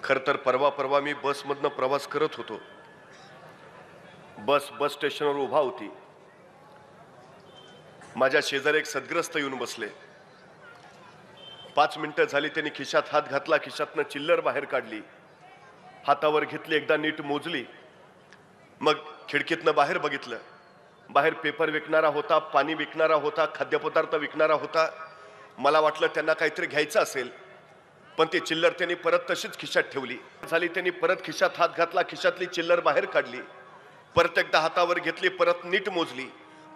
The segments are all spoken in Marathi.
खर तर परवा मी बसमधनं प्रवास करत होतो. बस स्टेशनवर उभा होती. माझ्या शेजारी एक सद्ग्रस्त येऊन बसले. 5 मिनिटं झाली. त्यांनी खिशात हात घातला, खिशातनं चिल्लर बाहेर काढली, हातावर घेतली, एकदा नीट मोजली, मग खिडकीतनं बाहेर बघितलं. बाहेर पेपर विकणारा होता, पाणी विकणारा होता, खाद्यपदार्थ विकणारा होता. मला वाटलं त्यांना काहीतरी घ्यायचं असेल, पण ती चिल्लर त्यांनी परत तशीच खिशात ठेवली. झाली. त्यांनी परत खिशात हात घातला, खिशातली चिल्लर बाहेर काढली, परत एकदा हातावर घेतली, परत नीट मोजली,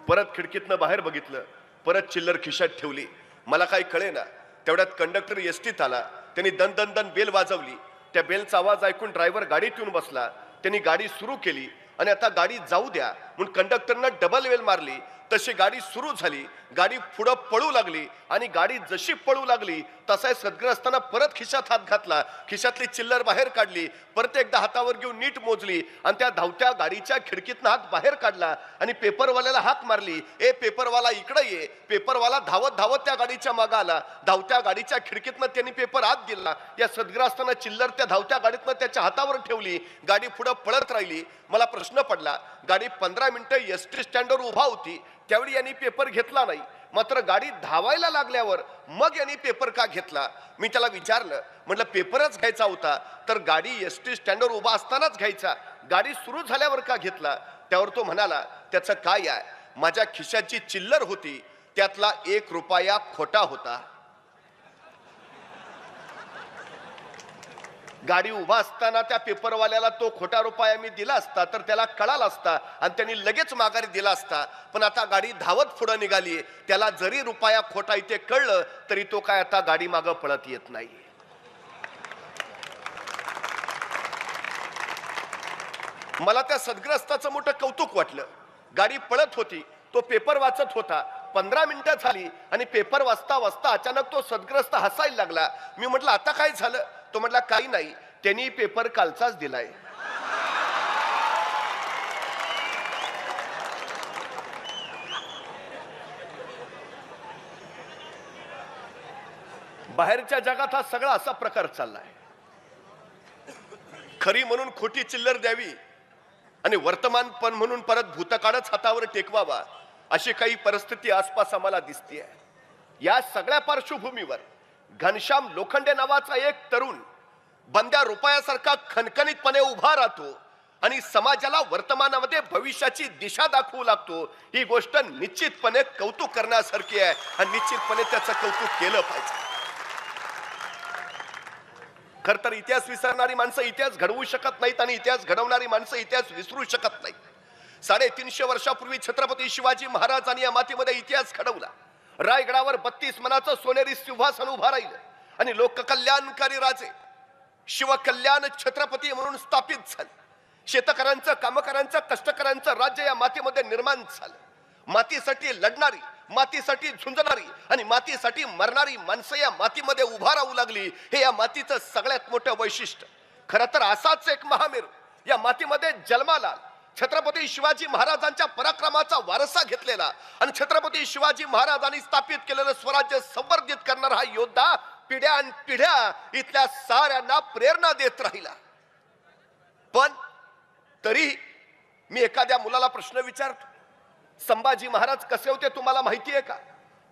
परत खिडकीतनं बाहेर बघितलं, परत चिल्लर खिशात ठेवली. मला काही कळेना. तेवढ्यात कंडक्टर एसटीत आला. त्यांनी दन दन दन बेल वाजवली. त्या बेलचा आवाज ऐकून ड्रायव्हर गाडीत येऊन बसला. त्यांनी गाडी सुरू केली आणि आता गाडी जाऊ द्या म्हणून कंडक्टरनं डबल बेल मारली. तशी गाडी सुरू झाली. गाडी पुढं पळू लागली आणि गाडी जशी पळू लागली तसा सद्ग्रस्तांना परत खिशात हात घातला, खिशातली चिल्लर बाहेर काढली, परत एकदा हातावर घेऊन नीट मोजली आणि त्या धावत्या गाडीच्या खिडकीतनं हात बाहेर काढला आणि पेपरवाल्याला हाक मारली, ए पेपरवाला इकडे ये. पेपरवाला धावत धावत त्या गाडीच्या मागे आला. धावत्या गाडीच्या खिडकीतनं त्यांनी पेपर आत दिला. या सद्ग्रस्तांना चिल्लर त्या धावत्या गाडीतनं त्याच्या हातावर ठेवली. गाडी पुढे पळत राहिली. मला प्रश्न पडला, गाडी 15 मिनिटं एसटी स्टँडवर उभा होती, त्यावेळी यांनी पेपर घेतला नाही, मात्र गाडी धावायला लागल्यावर मग यांनी पेपर का घेतला? मी त्याला विचारलं, म्हटलं पेपरच घ्यायचा होता तर गाडी एसटी स्टँडवर उभा असतानाच घ्यायचा, गाडी सुरू झाल्यावर का घेतला? त्यावर तो म्हणाला, त्याचं काय आहे, माझ्या खिशाची चिल्लर होती, त्यातला 1 रुपया खोटा होता. गाडी उभा असताना त्या पेपरवाल्याला तो खोटा रुपया मी दिला असता तर त्याला कळाला असता आणि त्यांनी लगेच माघारी दिला असता. पण आता गाडी धावत पुढे निघाली, त्याला जरी रुपया खोटा इथे कळलं तरी तो काय आता गाडी मागं पळत येत नाही. मला त्या सद्ग्रस्ताचं मोठं कौतुक वाटलं. गाडी पळत होती, तो पेपर वाचत होता. 15 मिनिटं झाली आणि पेपर वाचता वाचता अचानक तो सद्ग्रस्त हसायला लागला. मी म्हटलं आता काय झालं? तो म्हटला काही नाही, त्यांनी पेपर कालचाच दिलाय. बाहेरच्या जगात हा सगळा असा प्रकार चाललाय. खरी म्हणून खोटी चिल्लर द्यावी आणि वर्तमानपण म्हणून परत भूतकाळच हातावर टेकवावा, अशी काही परिस्थिती आसपास आम्हाला दिसतेय. या सगळ्या पार्श्वभूमीवर घनश्याम लोखंडे नावाचा एक तरुण बंद्या रुपयासारखा खणखणीतपणे उभा राहतो आणि समाजाला वर्तमानामध्ये भविष्याची दिशा दाखवू लागतो. ही गोष्ट निश्चितपणे कौतुक करण्यासारखी आहे आणि निश्चितपणे त्याचं कौतुक केलं पाहिजे. खर तर इतिहास विसरणारी माणसं इतिहास घडवू शकत नाहीत आणि इतिहास घडवणारी माणसं इतिहास विसरू शकत नाहीत. 350 वर्षापूर्वी छत्रपती शिवाजी महाराजांनी या मातीमध्ये इतिहास घडवला. रायगडावर 32 मनाचं सोनेरी सिंहासन उभा राहिलं आणि लोककल्याणकारी राजे शिवकल्याण छत्रपती म्हणून स्थापित झाले. शेतकऱ्यांचं, कामकऱ्यांचं, कष्टकऱ्यांचं राज्य या मातीमध्ये निर्माण झालं. मातीसाठी लढणारी, मातीसाठी झुंजणारी आणि मातीसाठी मरणारी माणसं या मातीमध्ये उभा राहू लागली. हे या मातीचं सगळ्यात मोठं वैशिष्ट्य. खरं तर असाच एक महामेरू या मातीमध्ये जन्माला छत्रपती शिवाजी महाराजांच्या पराक्रमाचा वारसा घेतलेला आणि छत्रपती शिवाजी महाराजांनी स्थापित केलेलं स्वराज्य संवर्धित करणारा हा योद्धा पिढ्यान पिढ्या इथल्या साऱ्यांना प्रेरणा देत राहिला. पण तरी मी एखाद्या मुलाला प्रश्न विचारतो, संभाजी महाराज कसे होते तुम्हाला माहिती आहे का?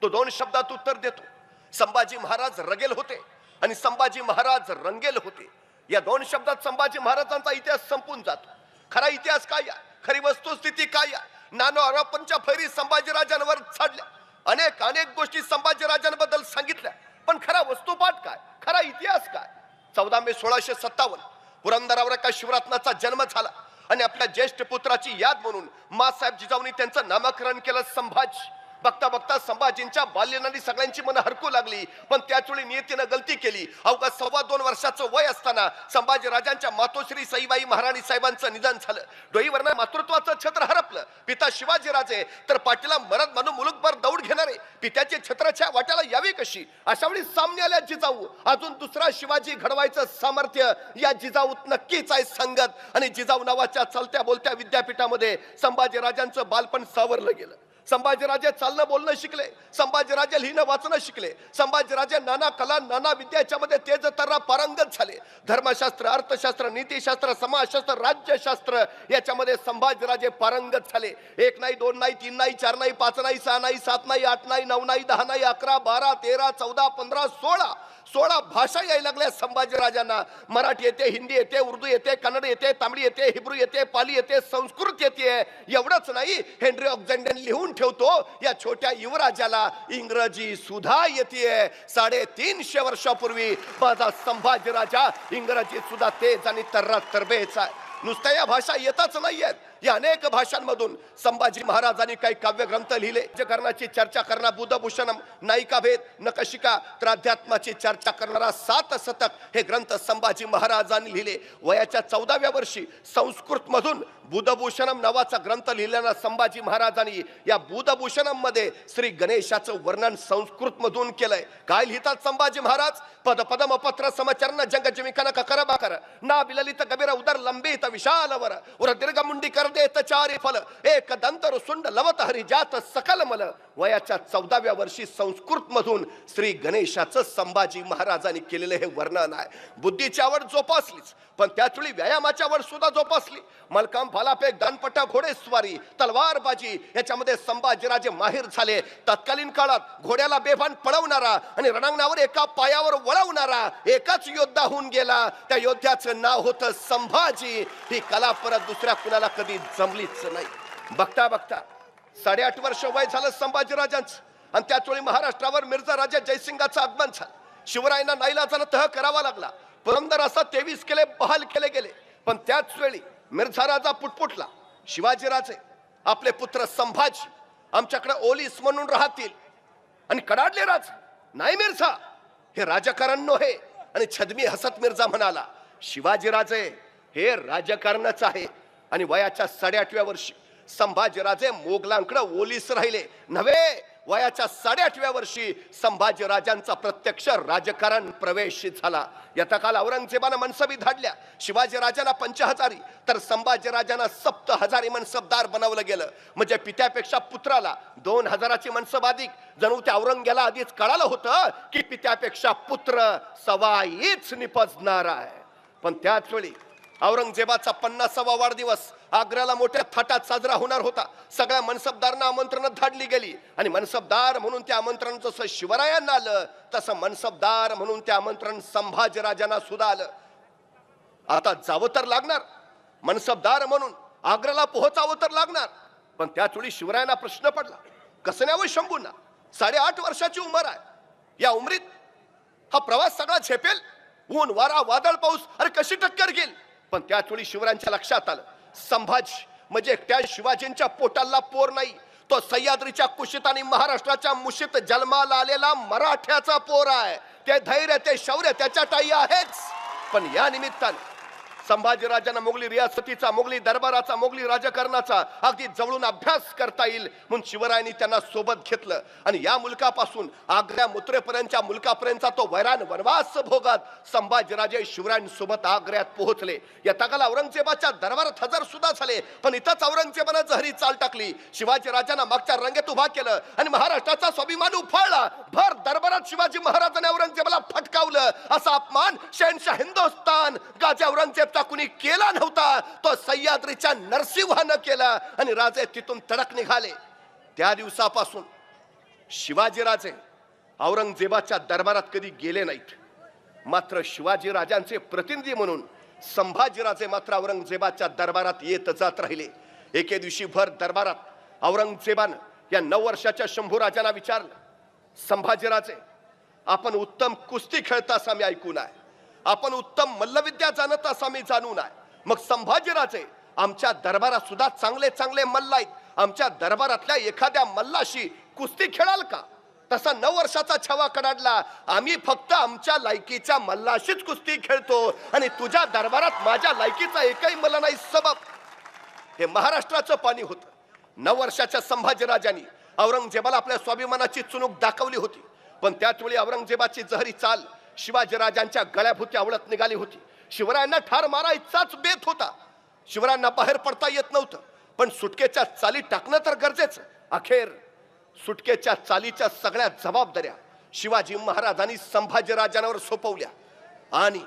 तो 2 शब्दात उत्तर देतो, संभाजी महाराज रगेल होते आणि संभाजी महाराज रंगेल होते. या 2 शब्दात संभाजी महाराजांचा इतिहास संपून जातो. खरा इतिहास काय आहे, खरी वस्तुस्थिती काय आहे? नानो आरोपांच्या फैरी संभाजीराजांवर चढल्या, अनेक गोष्टी संभाजीराजांबद्दल सांगितल्या, पण खरा वस्तुपाठ काय, खरा इतिहास काय? 14 मे 1657 पुरंदरावर एका शिवरत्नाचा जन्म झाला आणि आपल्या ज्येष्ठ पुत्राची याद म्हणून मासाहेब जिजाऊंनी त्यांचं नामकरण केलं संभाजी. बघता बघता संभाजींच्या बाल्यनानी सगळ्यांची मन हरकू लागली, पण त्याचवेळी नियतीनं गलती केली. अवघा 2.25 वर्षाचं वय असताना संभाजी राजांच्या मातोश्री सईबाई महाराणी साहेबांचं निधन झालं. डोईवरनं मातृत्वाचं छत्र हरपलं. पिता शिवाजी राजे तर पाठीला मरद म्हणून मुलुकभर दौड घेणारे पित्याची छत्राच्या वाट्याला यावी कशी, अशा वेळी सामने आल्या जिजाऊ. अजून दुसरा शिवाजी घडवायचं सामर्थ्य या जिजाऊत नक्कीच आहे संगत. आणि जिजाऊ नावाच्या चलत्या बोलत्या विद्यापीठामध्ये संभाजी राजांचं बालपण सावरलं गेलं. संभाजीराजे चालणं बोलणं शिकले, संभाजीराजे लिहिणं वाचणं शिकले, संभाजीराजे नाना कला नाना विद्या याच्यामध्ये तेज तर्रा पारंगत झाले. धर्मशास्त्र, अर्थशास्त्र, नीतिशास्त्र, समाजशास्त्र, राज्यशास्त्र याच्यामध्ये संभाजीराजे पारंगत झाले. 1 नाही 2 नाही 3 नाही 4 नाही 5 नाही 6 नाही 7 नाही 8 नाही 9 नाही 10 नाही 11 12 13 14 15 16 भाषा यायला लागल्या संभाजीराजांना. मराठी येते, हिंदी येते, उर्दू येते, कन्नड येते, तामिळ येते, हिब्रू येते, पाली येते, संस्कृत येते. एवढंच नाही, हेनरी ऑक्झँडर लिहून ठेवतो या छोट्या युवराजाला इंग्रजी सुद्धा येते. 350 वर्षापूर्वी माझा संभाजीराजा इंग्रजीत सुद्धा तेज आणि तरबेज आहे. नुसत्या या भाषा येतच नाहीयेत, या अनेक भाषांमधून संभाजी महाराजांनी काही काव्यग्रंथ लिहिले. राजकारणाची चर्चा करणारा बुधभूषणम, नायिका भेद, नकशिका तर अध्यात्माची चर्चा करणारा 7 शतक हे ग्रंथ संभाजी महाराजांनी लिहिले. वयाच्या 14व्या वर्षी संस्कृत मधून बुधभूषणम नावाचा ग्रंथ लिहिलेला संभाजी महाराजांनी या बुधभूषणम मध्ये श्री गणेशाचं वर्णन संस्कृत मधून केलंय. काय लिहितात संभाजी महाराज? पद पदम पत्र समचरण जंग जिमिकन ककर बाकर ना बिललित कबीर उदर लंबित विशालवर उर दीर्घ मुंडी कर देत चारी फल एक दंतर सुंड लवत हरी जात सकल मल. वयाच्या 14व्या वर्षी संस्कृत मधून श्री गणेशाचं संभाजी महाराजांनी केलेलं हे वर्णन आहे. बुद्धीची आवड जोपासलीच, पण त्याचवेळी व्यायामाची आवड सुद्धा जोपासली. मलकाम, भालाफेक, दानपट्टा, घोडेस्वारी, तलवारबाजी याच्यामध्ये संभाजीराजे माहिर झाले. तत्कालीन काळात घोड्याला बेभान पळवणारा आणि रणांगणावर एका पायावर वळवणारा एकाच योद्धा होऊन गेला. त्या योद्ध्याचं नाव होतं संभाजी. ही कला परत दुसऱ्या कुणाला कधी जमलीच नाही. बघता बघता 8.5 वर्ष वय झालं संभाजीराजांचं, आणि त्याचवेळी महाराष्ट्रावर मिर्झा राजा जयसिंगाचं आगमन झालं. शिवरायांना नाईलाजानं तह करावा लागला. पुरंदर असा 23 किल्ले बहाल केले गेले. पण त्याच वेळी मिर्झा राजा पुटपुटला. शिवाजीराजे आपले पुत्र संभाजी आमच्याकडे ओलीस म्हणून राहतील, आणि कडाडले राज नाही मिर्झा, हे राजकारण नव्हे. आणि छदमी हसत मिर्झा म्हणाला, शिवाजीराजे हे राजकारणच आहे. आणि वयाच्या 8.5व्या वर्षी संभाजीराजे मोगलांकडे ओलीस राहिले नव्हे. वयाच्या 8.5व्या वर्षी संभाजीराजांचा प्रत्यक्ष राजकारण प्रवेश झाला. यथाकाल औरंगजेबानं मनसबी धाडल्या. शिवाजीराजांना 5000 तर संभाजीराजांना 7000 मनसबदार बनवलं गेलं. म्हणजे पित्यापेक्षा पुत्राला 2000ची मनसब अधिक. जणू त्या औरंग्याला आधीच कळालं होतं की पित्यापेक्षा पुत्र सवाईच निपजणार आहे. पण त्याच वेळी औरंगजेबाचा 50वा वाढदिवस आग्र्याला मोठ्या थाटात साजरा होणार होता. सगळ्या मनसबदारांना आमंत्रण धाडली गेली, आणि मनसबदार म्हणून त्या आमंत्रण जसं शिवरायांना आलं तसं मनसबदार म्हणून त्या आमंत्रण संभाजीराजांना सुद्धा आलं. आता जावं तर लागणार, मनसबदार म्हणून आग्र्याला पोहोचावं तर लागणार. पण त्याचवेळी शिवरायांना प्रश्न पडला, कसं न्यावं शंभूंना? 8.5 वर्षाची उमर आहे. या उमरीत हा प्रवास सगळा झेपेल? ऊन वारा वादळ पाऊस अरे कशी टक्कर घेईल? पण त्याचवेळी शिवरायांच्या लक्षात आलं, संभाजी म्हणजे एकट्या शिवाजींच्या पोटाला पोर नाही, तो सह्याद्रीच्या कुशीत आणि महाराष्ट्राच्या मुशीत जन्माला आलेला मराठ्याचा पोर आहे. ते धैर्य ते शौर्य त्याच्या टाई आहेच. पण या निमित्ताने संभाजीराजांना मोगली रियासतीचा, मोगली दरबाराचा, मोगली राजकारणाचा अगदी जवळून अभ्यास करता येईल म्हणून शिवरायांनी त्यांना सोबत घेतलं. आणि या मुलकापासून आग्र्या मुत्रेपर्यंतच्या मुलकापर्यंतचा तो वैराण वनवास भोगत संभाजीराजे शिवरायांसोबत आग्र्यात पोहोचले. या तगाला औरंगजेबाच्या दरबारात हजर सुद्धा झाले. पण इथंच औरंगजेबानं जहरी चाल टाकली. शिवाजीराजांना मागच्या रंगेत उभा केलं आणि महाराष्ट्राचा स्वाभिमान उफाळला. भर दरबारात शिवाजी महाराजांनी औरंगजेबाला फटकावलं. असा अपमान शहनशाह हिंदुस्तान गाजी औरंगजेब कुणी केला नव्हता. तो सह्याद्रीच्या नरसिंहानं केला, आणि राजे तिथून तडक निघाले. त्या दिवसापासून शिवाजीराजे औरंगजेबाच्या दरबारात कधी गेले नाहीत. मात्र शिवाजी राजांचे प्रतिनिधी म्हणून संभाजीराजे मात्र औरंगजेबाच्या दरबारात येत जात राहिले. एके दिवशी भर दरबारात औरंगजेबानं या 9 वर्षाच्या शंभूराजांना विचारलं, संभाजीराजे आपण उत्तम कुस्ती खेळता असं मी ऐकून आहे, आपण उत्तम मल्लविद्या जाणत असं आम्ही जाणून आहे. मग संभाजीराजे आमच्या दरबारात सुद्धा चांगले चांगले मल्ल आहेत. आमच्या दरबारातल्या एखाद्या मल्लाशी कुस्ती खेळाल का? तसा 9 वर्षाचा छवा कडाडला. आम्ही फक्त आमच्या लायकीच्या मल्लाशीच कुस्ती खेळतो, आणि तुझ्या दरबारात माझ्या लायकीचा एकही मल्ल नाही. सबब हे महाराष्ट्राचं पाणी होतं. 9 वर्षाच्या संभाजीराजांनी औरंगजेबाला आपल्या स्वाभिमानाची चुणूक दाखवली होती. पण त्याच वेळी औरंगजेबाची जहरी चाल शिवाजीराजांच्या गळ्याभोवती आवळत निघाली होती. शिवरायांना ठार मारायचाच बेत होता. शिवरायांना बाहेर पडता येत नव्हतं. पण सुटकेच्या चाली टाकणं तर गरजेचं. अखेर सुटकेच्या चालीच्या सगळ्या जबाबदाऱ्या शिवाजी महाराजांनी संभाजीराजांवर सोपवल्या आणि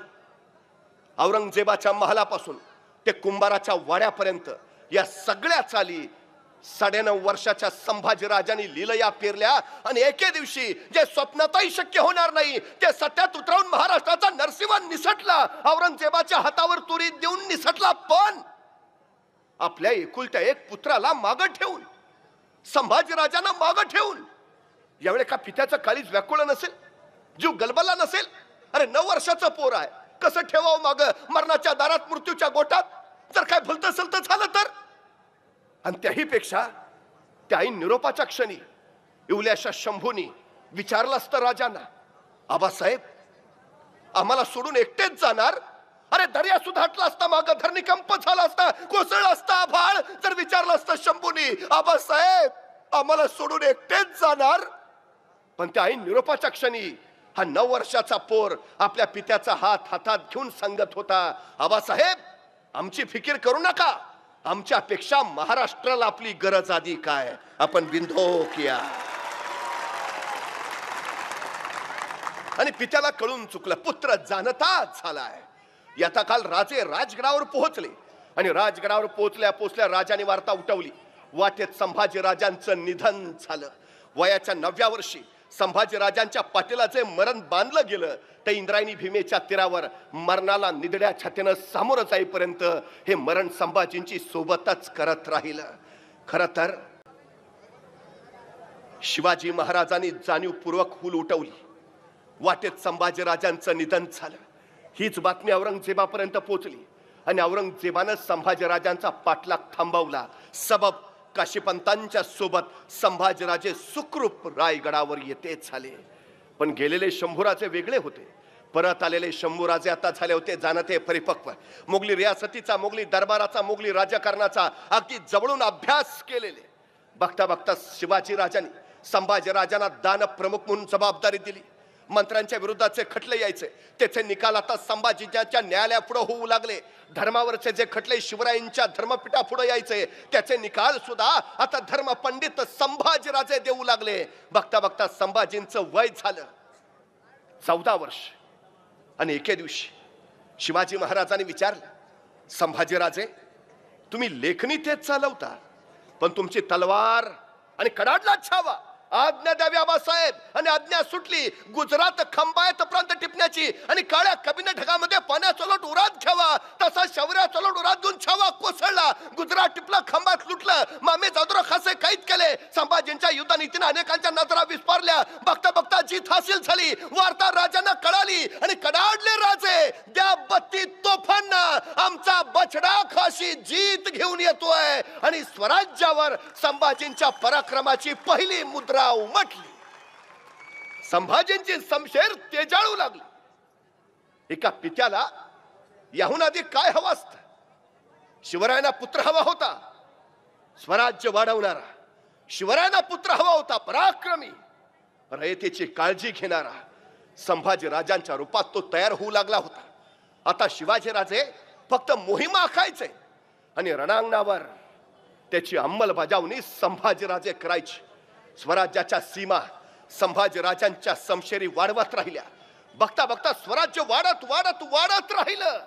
औरंगजेबाच्या महालापासून ते कुंभाराच्या वाड्यापर्यंत या सगळ्या चाली 9.5 वर्षाच्या संभाजीराजांनी लीलया पेरल्या आणि एके दिवशी जे स्वप्नातही शक्य होणार नाही ते सत्यात उतरवून महाराष्ट्राचा नरसिंह निसटला. औरंगजेबाच्या हातावर तुरी देऊन निसटला, पण आपल्या एकुलत्या एक पुत्राला मागे ठेवून, संभाजीराजांना मागे ठेवून. यावेळी का पित्याचं काळीज व्याकुळ नसेल, जीव गलबला नसेल? अरे 9 वर्षाचं पोर आहे, कसं ठेवावं माग मरणाच्या दारात, मृत्यूच्या गोटात? जर काय भलतं सलतं झालं तर? आणि त्याही पेक्षा त्या आई निरोपाच्या क्षणी इवल्याशा शंभूनी विचारलं असतं राजांना, आबासाहेब आम्हाला सोडून एकटेच जाणार? अरे दर्या सुद्धा हटला असता, माग धरणीकंप झाला असता, कोसळला असता आभाळ, जर विचारलं असतं शंभूनी, आबासाहेब आम्हाला सोडून एकटेच जाणार? पण त्या आई निरोपाच्या क्षणी हा 9 वर्षाचा पोर आपल्या पित्याचा हात हातात घेऊन सांगत होता, आबासाहेब आमची फिकीर करू नका, आमच्यापेक्षा महाराष्ट्राला आपली गरज आधी काय, आपण बिंदो किया. आणि पित्याला कळून चुकलं, पुत्र जाणताच झालाय. याचा काल राजे राजगडावर पोहोचले आणि राजगडावर पोहोचल्या राजाने वार्ता उठवली, वाटेत संभाजीराजांचं निधन झालं. वयाच्या 9व्या वर्षी संभाजीराजांच्या पाठीला जे मरण बांधलं गेलं ते इंद्रायणी भीमेच्या तीरावर मरणाला निधड्या छातीनं सामोरं जाईपर्यंत हे मरण संभाजींची सोबतच करत राहिलं. खर तर शिवाजी महाराजांनी जाणीवपूर्वक हुल उठवली. वाटेत संभाजीराजांचं निधन झालं. हीच बातमी औरंगजेबापर्यंत पोहोचली आणि औरंगजेबानं संभाजीराजांचा पाठलाग थांबवला. सबब काशीपंतांच्या सोबत संभाजीराजे सुखरूप रायगडावर येते झाले. पण गेलेले शंभूराजे वेगळे होते, परत आलेले शंभूराजे आता झाले होते जाणते परिपक्व. मोगली रियासतीचा, मोगली दरबाराचा, मोगली राजकारणाचा अगदी जवळून अभ्यास केलेले. बघता बघता शिवाजी राजांनी संभाजीराजांना दान प्रमुख म्हणून जबाबदारी दिली. मंत्र्यांच्या विरोधाचे खटले यायचे, त्याचे निकाल आता संभाजीच्या न्यायालयापुढे होऊ लागले. धर्मावरचे जे खटले शिवरायांच्या धर्मपीठापुढे यायचे त्याचे निकाल सुद्धा आता धर्मपंडित संभाजीराजे देऊ लागले. बघता बघता संभाजींचं वय झालं 14 वर्ष आणि एके दिवशी शिवाजी महाराजांनी विचारलं, संभाजीराजे तुम्ही लेखणी तेच चालवता, पण तुमची तलवार आणि कडाडला छावा. आज्ञा द्यावी आबासाहेब. आणि आज्ञा सुटली. गुजरात खंबायत प्रांत टिपण्याची आणि काळ्या कबिने ढगामध्ये पाण्याचा लोट उरात घ्यावा, तसा शौर्याचा लोट उरात घेऊन छावा कोसळला. गुजरात टिपला, खंबात लुटलं, मामे जादुरा खासे कैद केले. संभाजींच्या युद्धनीतीने अनेकांच्या नजरा विस्पारल्या. बघता बघता जीत हासिल झाली. वार्ता राजांना कळाली आणि कडाडले राजे, द्या 32 तोफांना, आमचा बछडा खाशी जीत घेऊन येतोय. आणि स्वराज्यावर संभाजींच्या पराक्रमाची पहिली मुद्रा उमटली. संभाजींची शमशेर तेजाळू लागली. एका पित्याला याहून आधी काय हवं असतं? शिवरायांना पुत्र हवा होता, स्वराज्य वाढवणारा. शिवरायांना पुत्र हवा होता, पराक्रमी, रयतेची काळजी घेणारा. संभाजी राजांच्या रूपात तो तयार होऊ लागला होता. आता शिवाजीराजे फक्त मोहिमा आखायचे आणि रणांगणावर त्याची अंमलबजावणी संभाजीराजे करायची. स्वराज्याच्या सीमा संभाजीराजांच्या समशेरी वाढवत राहिल्या. बघता बघता स्वराज्य वाढत वाढत वाढत राहिलं.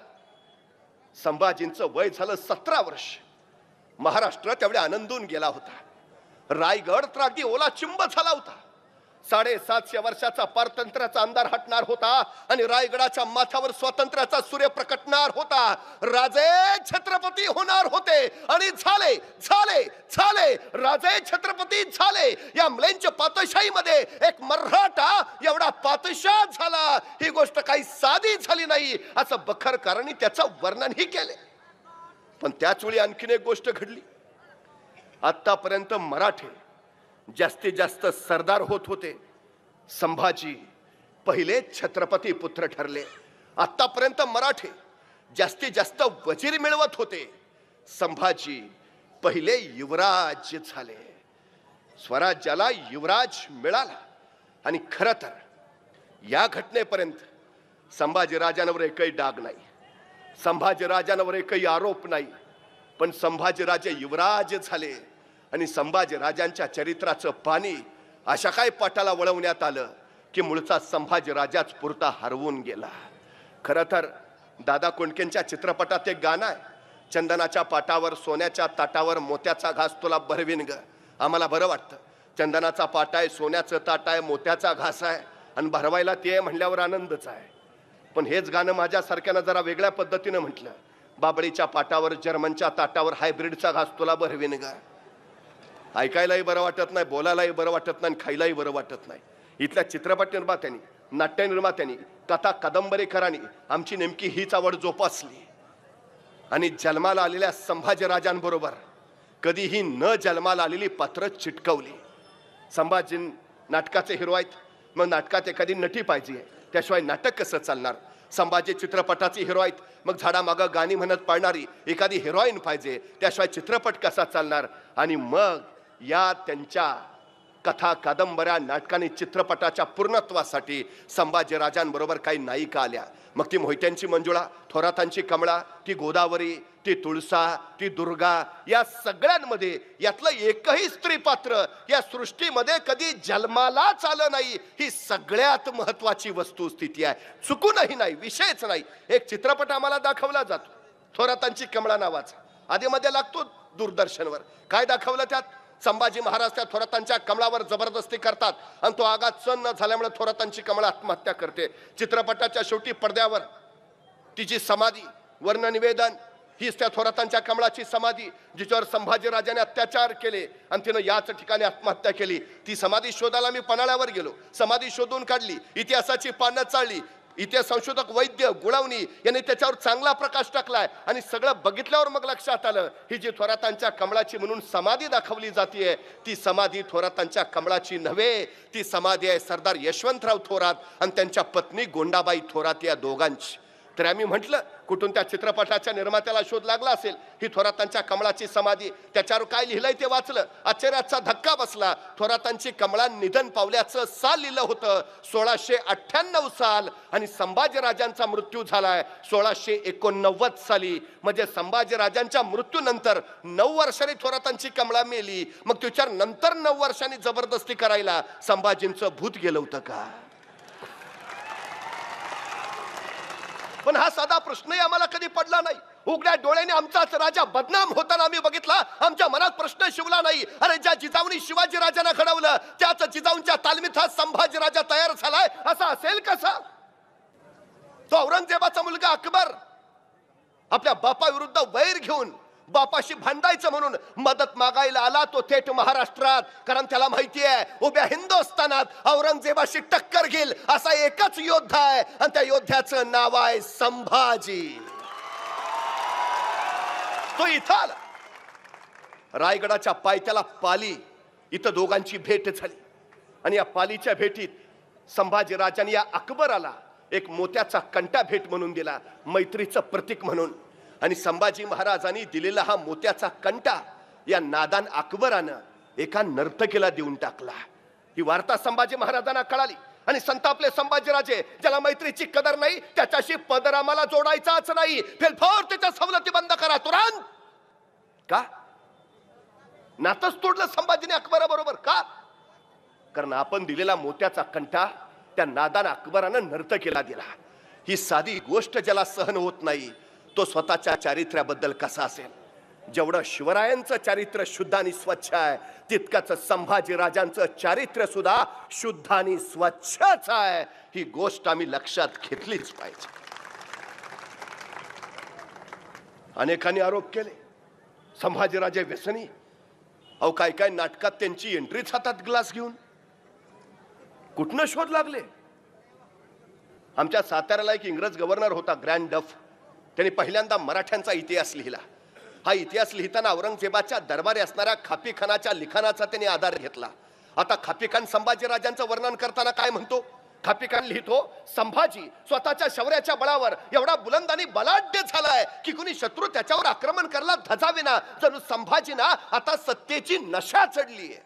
संभाजींचं वय झालं 17 वर्ष. महाराष्ट्र तेवढ्या आनंदून गेला होता. रायगड तर अगदी ओला चिंब झाला होता. 750 वर्षाचा पारतंत्र्याचा अंधार हटणार होता आणि रायगडाच्या माथ्यावर स्वातंत्र्याचा सूर्य प्रकटणार होता. राजे छत्रपती होणार होते आणि झाले झाले झाले. राजे छत्रपती झाले. या म्लेंच पातशाहीमध्ये एक मराठा एवढा पातशाह झाला. ही गोष्ट काही साधी झाली नाही असं बखरकरांनी त्याचं वर्णनही केले. पण त्याच वेळी आणखीन एक गोष्ट घडली. आतापर्यंत मराठे जास्तीत जास्त सरदार होत होते. संभाजी पहिले छत्रपती पुत्र ठरले. आतापर्यंत मराठे जास्तीत जास्त वजीर मिळवत होते. संभाजी पहिले युवराज झाले. स्वराज्याला युवराज मिळाला. आणि खरं तर या घटनेपर्यंत संभाजी राजांवर एकही डाग नाही, संभाजी राजांवर एकही आरोप नाही. पण संभाजीराजे युवराज झाले आणि संभाजीराजांच्या चरित्राचं पाणी अशा काय पाटाला वळवण्यात आलं की मूळचा संभाजीराजाच पुरता हरवून गेला. खरं तर दादा कोंडकेंच्या चित्रपटात एक गाणं आहे, चंदनाच्या पाटावर सोन्याच्या ताटावर मोत्याचा घास तुला भरवीन ग. आम्हाला बरं वाटतं, चंदनाचा पाट आहे, सोन्याचं ताट आहे, मोत्याचा घास आहे आणि भरवायला ते म्हणल्यावर आनंदच आहे. पण हेच गाणं माझ्यासारख्यानं जरा वेगळ्या पद्धतीनं म्हटलं, बाबळीच्या पाटावर जर्मनच्या ताटावर हायब्रिडचा घास तुला भरवीन ग. ऐकायलाही बरं वाटत नाही, बोलायलाही बरं वाटत नाही, खायलाही बरं वाटत नाही. इथल्या चित्रपट निर्मात्यांनी, नाट्य निर्मात्यांनी, कथा कादंबरीकरांनी आमची नेमकी हीच आवड जोपासली आणि जन्माला आलेल्या संभाजीराजांबरोबर कधीही न जन्माला आलेली पात्र चिटकवली. संभाजी नाटकाचे हिरो आहेत, मग नाटकात एखादी नटी पाहिजे, त्याशिवाय नाटक कसं चालणार. संभाजी चित्रपटाचे हिरो आहेत, मग झाडामागं गाणी म्हणत पाळणारी एखादी हिरोईन पाहिजे, त्याशिवाय चित्रपट कसा चालणार. आणि मग या त्यांच्या कथा कादंबऱ्या नाटकाने चित्रपटाच्या पूर्णत्वासाठी संभाजीराजांबरोबर काही नायिका आल्या. मग ती मोहित्यांची मंजुळा, थोरातांची कमळा, ती गोदावरी, ती तुळसा, ती दुर्गा, या सगळ्यांमध्ये यातलं एकही स्त्री पात्र या सृष्टीमध्ये कधी जन्मालाच आलं नाही. ही सगळ्यात महत्वाची वस्तुस्थिती आहे, चुकूनही नाही, विषयच नाही. एक चित्रपट आम्हाला दाखवला जातो थोरातांची कमळा नावाचा, आधीमध्ये लागतो दूरदर्शनवर. काय दाखवलं त्यात? संभाजी महाराज त्या थोरातांच्या कमळावर जबरदस्ती करतात आणि तो आगात सण न झाल्यामुळे थोरातांची कमळा आत्महत्या करते. चित्रपटाच्या शेवटी पडद्यावर तिची समाधी, वर्णनिवेदन, हीच त्या थोरातांच्या कमळाची समाधी जिच्यावर संभाजीराजाने अत्याचार केले आणि तिनं याच ठिकाणी आत्महत्या केली. ती समाधी शोधायला मी पन्हाळ्यावर गेलो, समाधी शोधून काढली, इतिहासाची पानं चाळली. इतिहास संशोधक वैद्य गुळवणी यांनी त्याच्यावर चांगला प्रकाश टाकलाय आणि सगळं बघितल्यावर मग लक्षात आलं, ही जी थोरातांच्या कमळाची म्हणून समाधी दाखवली जाते ती समाधी थोरातांच्या कमळाची नव्हे, ती समाधी आहे सरदार यशवंतराव थोरात आणि त्यांच्या पत्नी गोंडाबाई थोरात या दोघांची. तर आम्ही म्हटलं कुठून त्या चित्रपटाच्या निर्मात्याला शोध लागला असेल, ही थोरातांच्या कमळाची समाधी, त्याच्यावर काय लिहिलंय ते वाचलं, आश्चर्याचा धक्का बसला. थोरातांची कमळा निधन पावल्याचं साल लिहिलं होतं 1698 साल आणि संभाजीराजांचा मृत्यू झालाय 1689 साली. म्हणजे संभाजीराजांच्या मृत्यूनंतर 9 वर्षांनी थोरातांची कमळा मेली. मग तिच्यावर नंतर 9 वर्षांनी जबरदस्ती करायला संभाजींचं भूत गेलं होतं का? पण हा साधा प्रश्नही आम्हाला कधी पडला नाही. उघड्या डोळ्याने आमचाच राजा बदनाम होताना आम्ही बघितला, आमच्या मनात प्रश्न शिवला नाही. अरे ज्या जिजाऊनी शिवाजी राजांना घडवलं त्याच जिजाऊंच्या तालमीत हा संभाजी राजा तयार झालाय, असा असेल कसा? तो औरंगजेबाचा मुलगा अकबर आपल्या बापाविरुद्ध वैर घेऊन बापाशी भांडायचं म्हणून मदत मागायला आला तो थेट महाराष्ट्रात, कारण त्याला माहिती आहे उभ्या हिंदुस्थानात औरंगजेबाशी टक्कर घेईल असा एकच योद्धा आहे आणि त्या योद्ध्याचं नाव आहे संभाजी. तो इथं आला, रायगडाच्या पायथ्याला पाली, इथं दोघांची भेट झाली आणि या पालीच्या भेटीत संभाजी राजांनी या अकबराला एक मोत्याचा कंटा भेट म्हणून दिला, मैत्रीचं प्रतीक म्हणून. आणि संभाजी महाराजांनी दिलेला हा मोत्याचा कंटा या नादान अकबरानं एका नर्तकीला देऊन टाकला. ही वार्ता संभाजी महाराजांना कळाली आणि संतापले संभाजीराजे, ज्याला मैत्रीची कदर नाही त्याच्याशी पदर आम्हाला जोडायचाच नाही, फेलफार त्याच्या सवलती बंद करा तुरंत. का नातच तोडलं संभाजीने अकबराबरोबर? का? कारण आपण दिलेला मोत्याचा कंटा त्या नादान अकबरानं नर्तकीला दिला. ही साधी गोष्ट ज्याला सहन होत नाही तो स्वतःच्या चारित्र्याबद्दल कसा असेल? जेवढं शिवरायांचं चारित्र्य शुद्ध आणि स्वच्छ आहे तितकंच संभाजी राजांचं चारित्र्य सुद्धा शुद्ध आणि स्वच्छच आहे. ही गोष्ट आम्ही लक्षात घेतलीच पाहिजे. अनेकांनी आरोप केले संभाजीराजे व्यसनी. अहो काय काय नाटकात त्यांची एंट्रीच हातात ग्लास घेऊन. कुठनं शोध लागले? आमच्या साताऱ्याला एक इंग्रज गव्हर्नर होता ग्रँड डफ, त्यांनी पहिल्यांदा मराठ्यांचा इतिहास लिहिला. हा इतिहास लिहिताना औरंगजेबाच्या दरबारी असणाऱ्या खापीखानाच्या लिखाणाचा त्यांनी आधार घेतला. आता खापीखान संभाजीराजांचं वर्णन करताना काय म्हणतो? खापीखान लिहितो, संभाजी स्वतःच्या शौर्याच्या बळावर एवढा बुलंद आणि बलाढ्य झालाय की कुणी शत्रू त्याच्यावर आक्रमण करायला धजावेना, जणू संभाजींना आता सत्तेची नशा चढलीये.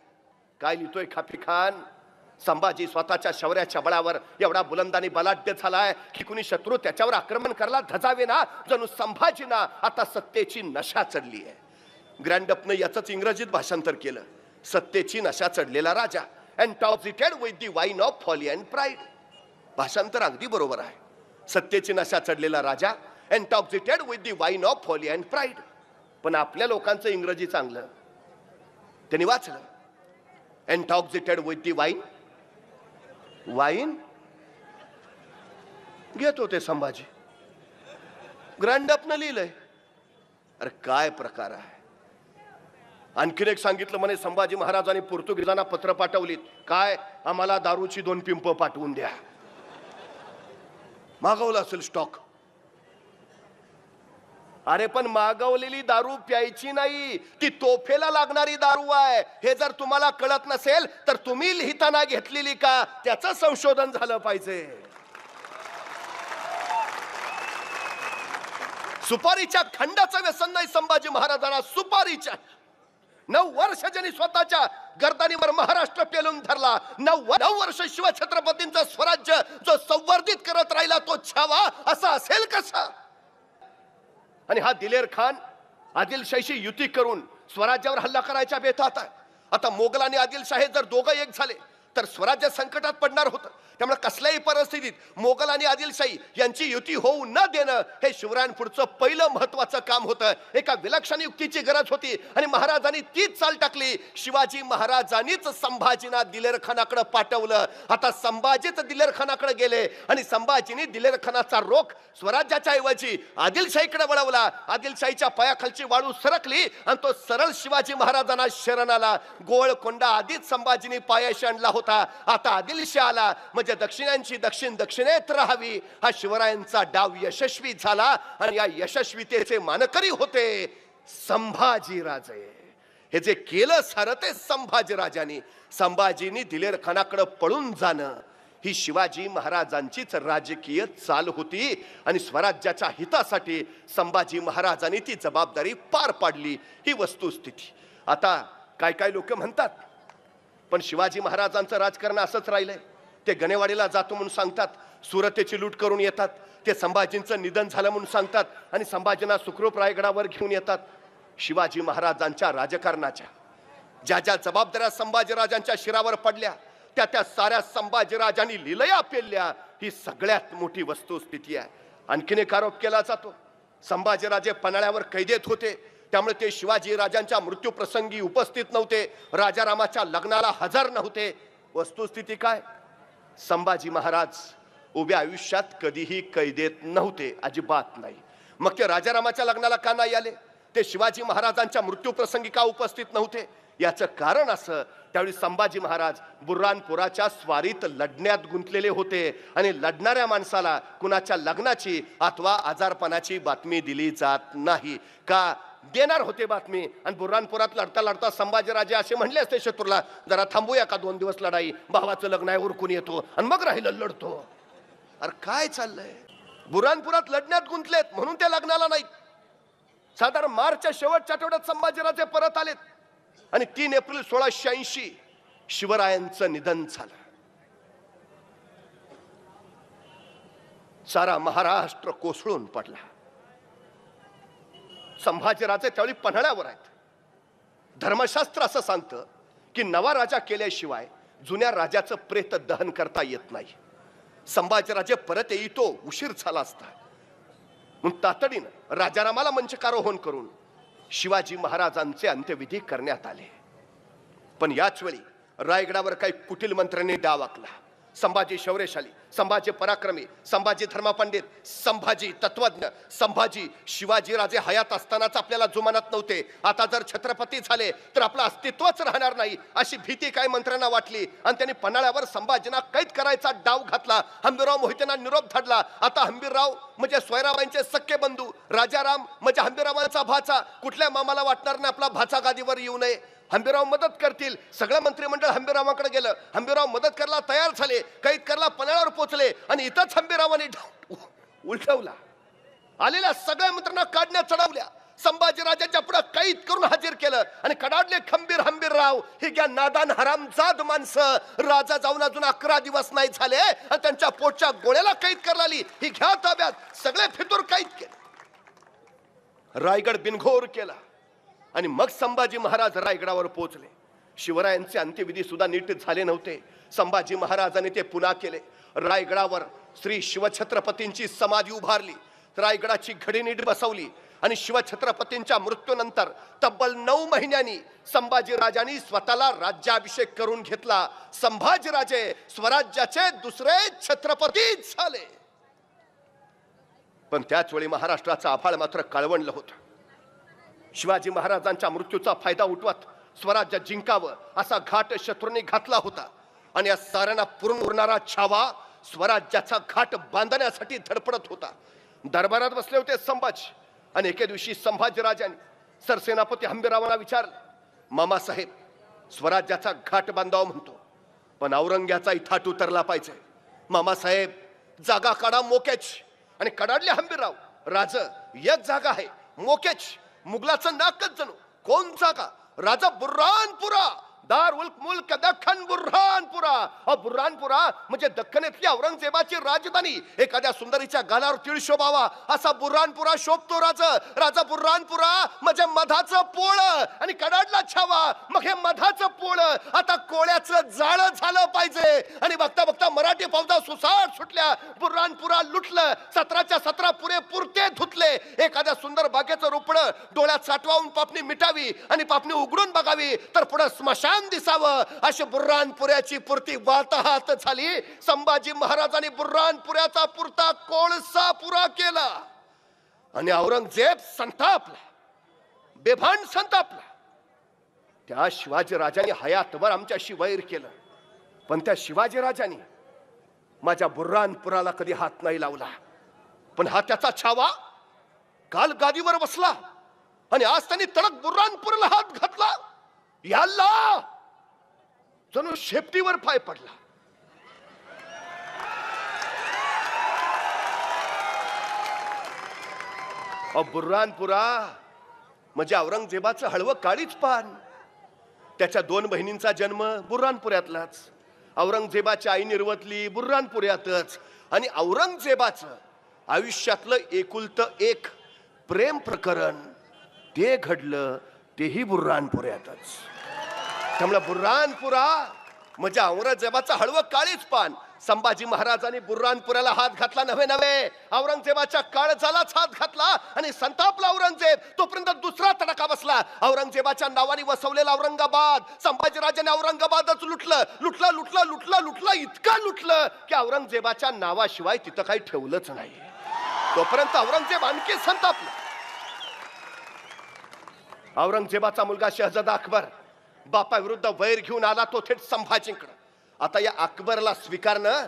काय लिहितोय खापीखान? संभाजी स्वतःच्या शौर्याच्या बळावर एवढा बुलंदानी बलाढ्य झालाय की कुणी शत्रू त्याच्यावर आक्रमण करायला धजावे ना, जणू संभाजींना आता सत्तेची नशा चढली आहे. ग्रँडअपनं याचंच इंग्रजीत भाषांतर केलं, सत्तेची नशा चढलेला राजा, intoxicated with the wine of folly and pride. भाषांतर अगदी बरोबर आहे. सत्तेची नशा चढलेला राजा, intoxicated with the wine of folly and pride. पण आपल्या लोकांचं इंग्रजी चांगलं, त्यांनी वाचलं intoxicated with the wine. Wine घेत होते संभाजी, ग्रँडअपनं लिहिलंय. अरे काय प्रकार आहे. आणखीन एक सांगितलं म्हणे, संभाजी महाराजांनी पोर्तुगीजांना पत्र पाठवलीत, काय आम्हाला दारूची 2 पिंप पाठवून द्या. मागवलं असेल स्टॉक. अरे पण मागवलेली दारू प्यायची नाही, ती तोफेला लागणारी दारू आहे. हे जर तुम्हाला कळत नसेल तर तुम्ही लिहिताना घेतलेली का, त्याचं संशोधन झालं पाहिजे. सुपारीच्या खंडाचं व्यसन नाही संभाजी महाराजांना, सुपारीच्या. 9 वर्ष ज्यांनी स्वतःच्या गर्दनीवर महाराष्ट्र पेलून धरला, 9 वर्ष शिवछत्रपतींचं स्वराज्य जो संवर्धित करत राहिला, तो छावा असा असेल कसा. आणि हा दिलेर खान आदिलशाहीशी युती करून स्वराज्यावर हल्ला करायच्या बेतात आहे. आता मोगल आणि आदिलशाही जर दोघं एक झाले तर स्वराज्य संकटात पडणार होतं. त्यामुळे कसल्याही परिस्थितीत मोगल आणि आदिलशाही यांची युती होऊ न देणं हे शिवरायांपुढचं पहिलं महत्वाचं काम होतं. एका विलक्षण युक्तीची गरज होती आणि महाराजांनी तीच चाल टाकली. शिवाजी महाराजांनीच संभाजींना दिलेर खानाकडे पाठवलं. आता संभाजीच दिलेर खानाकडे गेले आणि संभाजींनी दिलेर खानाचा रोख स्वराज्याच्या ऐवजी आदिलशाहीकडे वळवला. आदिलशाहीच्या पायाखालची वाळू सरकली आणि तो सरळ शिवाजी महाराजांना शरण आला. गोळकोंडा आधीच संभाजींनी पायाशी आणला होता, आता आदिलशाह आला. म्हणजे दक्षिणांची दक्षिण दक्षिणेत राहावी हा शिवरायांचा डाव यशस्वी झाला आणि या यशस्वीतेचे मानकरी होते संभाजीराजे. हे जे केलं सारं ते संभाजीराजांनी. संभाजींनी दिलेर खानाकडे पळून जाणं ही शिवाजी महाराजांचीच राजकीय चाल होती आणि स्वराज्याच्या हितासाठी संभाजी महाराजांनी ती जबाबदारी पार पाडली, ही वस्तुस्थिती. आता काय काय लोक म्हणतात, पण शिवाजी महाराजांचं राजकारण असंच राहिलंय. ते गणेवाडीला जातो म्हणून सांगतात, सुरतेची लूट करून येतात, ते संभाजींचं निधन झालं म्हणून सांगतात आणि संभाजींना सुखरूप रायगडावर घेऊन येतात. शिवाजी महाराजांच्या राजकारणाच्या ज्या ज्या जबाबदाऱ्या संभाजीराजांच्या शिरावर पडल्या त्या त्या साऱ्या संभाजीराजांनी लीलया पेलल्या, ही सगळ्यात मोठी वस्तुस्थिती आहे. आणखीन एक आरोप केला जातो, संभाजीराजे पन्हाळ्यावर कैदेत होते त्यामुळे ते शिवाजी राजांच्या मृत्यू प्रसंगी उपस्थित नव्हते, राजारामाच्या लग्नाला हजर नव्हते. वस्तुस्थिती काय, संभाजी महाराज उभ्या आयुष्यात कधीही कैदेत नव्हते, अजिबात नाही. मग ते राजारामाच्या लग्नाला का नाही आले, ते शिवाजी महाराजांच्या मृत्यू प्रसंगी का उपस्थित नव्हते, याचं कारण असं, त्यावेळी संभाजी महाराज बुर्हानपुराच्या स्वारीत लढण्यात गुंतलेले होते आणि लढणाऱ्या माणसाला कुणाच्या लग्नाची अथवा आजारपणाची बातमी दिली जात नाही. का देणार होते बातमी, आणि बुर्हानपुरात लढता लढता संभाजीराजे असे म्हणले असते शत्रूला, जरा थांबूया का 2 दिवस लढाई, भावाचं लग्न आहे उरकून येतो आणि मग राहिलं लढतो. अरे काय चाललंय, बुर्हानपुरात लढण्यात गुंतलेत म्हणून ते लग्नाला नाही. साधारण मार्चच्या शेवटच्या आठवड्यात संभाजीराजे परत आलेत आणि 3 एप्रिल 1680 शिवरायांचं निधन झालं. सारा महाराष्ट्र कोसळून पडला. संभाजीराजे त्यावेळी पन्हाळ्यावर आहेत. धर्मशास्त्र असं सांगतं की नवा राजा केल्याशिवाय जुन्या राजाचं प्रेत दहन करता येत नाही. संभाजीराजे परत येतो उशीर झाला असता म्हणून तातडीनं राजारामाला मंचकारोहण करून शिवाजी महाराजांचे अंत्यविधी करण्यात आले. पण याच वेळी रायगडावर काही कुटील मंत्र्यांनी डाव आखला. संभाजी शौर्यशाली, संभाजी पराक्रमी, संभाजी धर्मपंडित, संभाजी तत्वज्ञ, संभाजी शिवाजीराजे हयात असतानाच आपल्याला जुमानत नव्हते. आता जर छत्रपती झाले तर आपलं अस्तित्वच राहणार नाही अशी भीती काही मंत्र्यांना वाटली आणि त्यांनी पन्हाळ्यावर संभाजींना कैद करायचा डाव घातला. हंबीरराव मोहितेंना निरोप धाडला. आता हंबीरराव म्हणजे सोयराबाईंचे सख्खे बंधू, राजाराम म्हणजे हंबीररावांचा भाचा, कुठल्या मामाला वाटणार नाही आपला भाचा गादीवर येऊ नये. हंबीरराव मदत करतील. सगळं मंत्रिमंडळ हंबीररावांकडे गेलं. हंबीरराव मदत करायला तयार झाले, कैद करायला पन्हाळ्यावर पोहोचले आणि इथंच हंबीररावांनी उलटवला. आलेल्या सगळ्या मंत्र्यांना काढण्यात चढवल्या. संभाजीराजांच्या पुढे कैद करून हजर केलं आणि कडाडले खंबीर हंबीरराव ही घ्या नादान हरामजाद माणसं. राजा जाऊन अजून 11 दिवस नाही झाले आणि त्यांच्या पोटच्या गोळ्याला कैद करलाली. ही घ्या ताब्यात. सगळे फितूर कैद केले, रायगड बिनघोर केला आणि मग संभाजी महाराज रायगडावर पोहोचले. शिवरायांचे अंत्यविधी सुद्धा नीट झाले नव्हते. संभाजी महाराजांनी ते पुन्हा केले. रायगडावर श्री शिवछत्रपतींची समाधी उभारली, रायगडाची घडी नीट बसवली आणि शिवछत्रपतींच्या मृत्यूनंतर तब्बल 9 महिन्यांनी संभाजीराजांनी स्वतःला राज्याभिषेक करून घेतला. संभाजीराजे स्वराज्याचे दुसरे छत्रपती झाले. पण त्याच वेळी महाराष्ट्राचा आभाळ मात्र काळवंडलं होतं. शिवाजी महाराजांच्या मृत्यूचा फायदा उठवत स्वराज्य जिंकावं असा घाट शत्रूंनी घातला होता आणि या साऱ्यांना पुरून उरणारा छावा स्वराज्याचा घाट बांधण्यासाठी धडपडत होता. दरबारात बसले होते संभाजी आणि एके दिवशी संभाजीराजांनी सरसेनापती हंबीररावांना विचारलं, मामासाहेब स्वराज्याचा घाट बांधावा म्हणतो, पण औरंग्याचा थाट उतरला पाहिजे. मामासाहेब जागा काढा मोक्याची. आणि कडाडले हंबीरराव, राज एक जागा आहे मोक्याची, मुघलाचं नाकच जणू. कोण जागा? राजा बुर्हानपुरा, दार उल मुल्क दख्खन बुर्हानपुरा. बुर्हानपुरा म्हणजे दख्खनेतली औरंगजेबाची राजधानी. एखाद्या सुंदरीच्या गालावर तीळ शोभावा असा बुर्हानपुरा शोभतो राजा बुर्हानपुरा म्हणजे मधाचं पोळ आणि कडाडला छावा. मग हे मधाचं पोळ आता कोळ्याचं जाळं झालं पाहिजे. आणि बघता बघता मराठी फौजा सुसाट सुटल्या. बुर्हानपुरा लुटलं. 17च्या 17 पुरे पुरते धुतले. एखाद्या सुंदर बागेचं रोपडं डोळ्यात साठवावून पापणी मिटावी आणि पापणी उघडून बघावी तर पुढे स्मशान दिसावं अशी बुर्हानपुऱ्याची पूर्ती वाताहत झाली. संभाजी महाराजांनी बुर्हानपुऱ्याचा पुरता कोळसा पुरा केला आणि औरंगजेब संतापला, बेभान संतापला. त्या शिवाजी राजांनी हयातभर आमच्याशी वैर केलं, पण त्या शिवाजी राजांनी माझ्या बुर्हानपुराला कधी हात नाही लावला. पण हा त्याचा छावा काल गादीवर बसला आणि आज त्यांनी तडक बुर्हानपुराला हात घातला. याल्ला जणू शेपटीवर पाय पडला. बुर्हानपुरा म्हणजे औरंगजेबाचं हळवं काळीच पान. त्याच्या 2 बहिणींचा जन्म बुर्हानपुऱ्यातलाच. औरंगजेबाची आई निर्वतली बुर्हानपुऱ्यातच. आणि औरंगजेबाचं आयुष्यातलं एकुलतं एक प्रेम प्रकरण ते घडलं तेही बुर्हानपुऱ्यातच. त्यामुळे बुर्हानपुरा म्हणजे औरंगजेबाचं हळवं काळीच पान. संभाजी महाराजांनी बुर्हानपुऱ्याला हात घातला नव्हे, औरंगजेबाच्या काळजालाच हात घातला आणि संतापला औरंगजेब. तोपर्यंत दुसरा तडका बसला. औरंगजेबाच्या नावाने वसवलेला औरंगाबाद संभाजीराजाने औरंगाबादच लुटलं. इतकं लुटलं की औरंगजेबाच्या नावाशिवाय तिथं काही ठेवलंच नाही. तोपर्यंत औरंगजेब आणखी संतापला. औरंगजेबाचा मुलगा शहजादा अकबर बापा विरुद्ध वैर घेऊन आला तो थेट संभाजींकडे. आता या अकबरला स्वीकारणं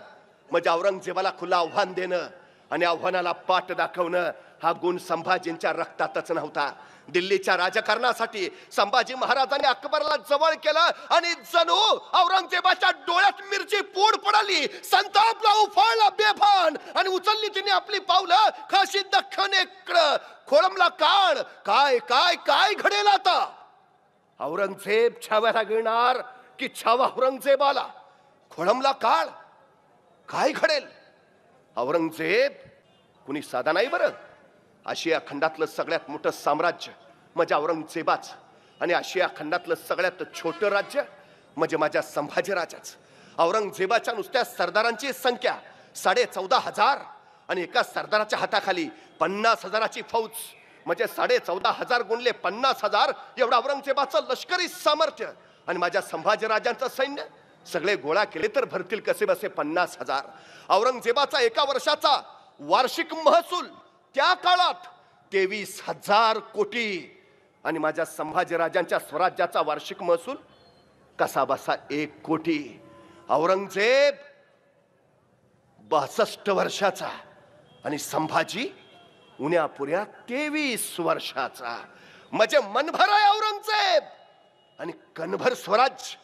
म्हणजे औरंगजेबाला खुलं आव्हान देणं आणि आव्हानाला पाठ दाखवणं हा गुण संभाजींच्या रक्तातच नव्हता. दिल्लीच्या राजकारणासाठी संभाजी महाराजांनी अकबरला जवळ केलं आणि जणू औरंगजेबाच्या डोळ्यात मिरची पूड पडली. संतापला, उफाळला बेभान आणि उचलली तिने आपली पावलं काशी दख्खनेकडं. खोळंबला काळ. काय काय काय घडेल आता? औरंगजेब छाव्याला गिळणार की छावा औरंगजेबाला? खोळंबला काळ. काय घडेल? औरंगजेब कुणी साधा नाही बरं. आशिया खंडातलं सगळ्यात मोठं साम्राज्य म्हणजे औरंगजेबाच आणि आशिया खंडातलं सगळ्यात छोटं राज्य म्हणजे माझ्या संभाजीराजाच. औरंगजेबाच्या नुसत्या सरदारांची संख्या 14,500 आणि एका सरदाराच्या हाताखाली 50,000ची फौज म्हणजे 14,500 गुणले 50,000 एवढं औरंगजेबाचं लष्करी सामर्थ्य. आणि माझ्या संभाजीराजांचं सैन्य सगळे गोळा केले तर भरतील कसे बसे 50,000. औरंगजेबाचा एका वर्षाचा वार्षिक महसूल त्या काळात 23,000 कोटी आणि माझ्या संभाजीराजांच्या स्वराज्याचा वार्षिक महसूल कसा बसा 1 कोटी. औरंगजेब 62 वर्षाचा आणि संभाजी उन्यापुऱ्या 23 वर्षाचा. म्हणजे मनभर आहे औरंगजेब आणि कणभर स्वराज्य.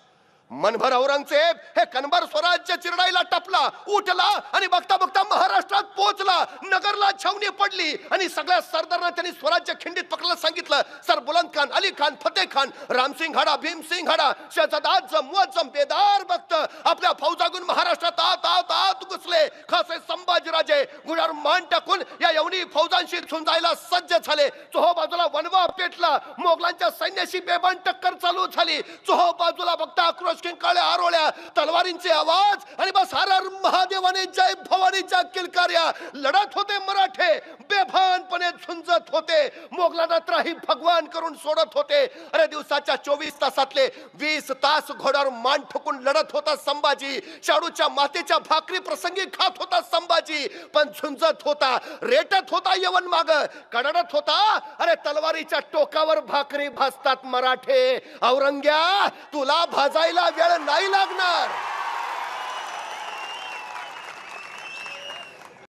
मनभर औरंगजेब हे कनबर स्वराज्य चिरडायला टपला, उठला आणि बघता बघता महाराष्ट्रात पोहोचला. नगरला छावणी पडली आणि सगळ्या सरदारांना त्यांनी स्वराज्य खिंडीत पकडायला सांगितलं. सर बुलंद खान, अली खान, फतेह खान, रामसिंग हाडा, भीमसिंग हाडा, शहजादा आझम, मुअज्जम, बेदार बख्त आपल्या फौजागून महाराष्ट्रात आत आत आत घुसले. खासे संभाजीराजे गुढावर मान टाकून या यवनी फौजांशी झुंजायला सज्ज झाले. चोहो बाजूला वनवा पेटला. मोगलांच्या सैन्याशी बेबान टक्कर चालू झाली. चोहो बाजूला बघता आक्रोश किंकाळ्या आरोळ्या, तलवारींचे आवाज आणि बस हर हर महादेवाने जय भवानीच्या किलकार्या. लढत होते मराठे, बेभानपणे झुंजत होते. मोगलांना त्राही भगवान करून सोडत होते. अरे दिवसाच्या 24 तासातले 20 तास घोड्यावर मान ठोकून लढत होता संभाजी. शाडूच्या मातेच्या भाकरी प्रसंगी खात होता संभाजी, पण झुंजत होता, रेटत होता यवन माग, कडडत होता. अरे तलवारीच्या टोकावर भाकरी भाजतात मराठे. औरंग्या तुला भाजायला वेळ नाही लागणार.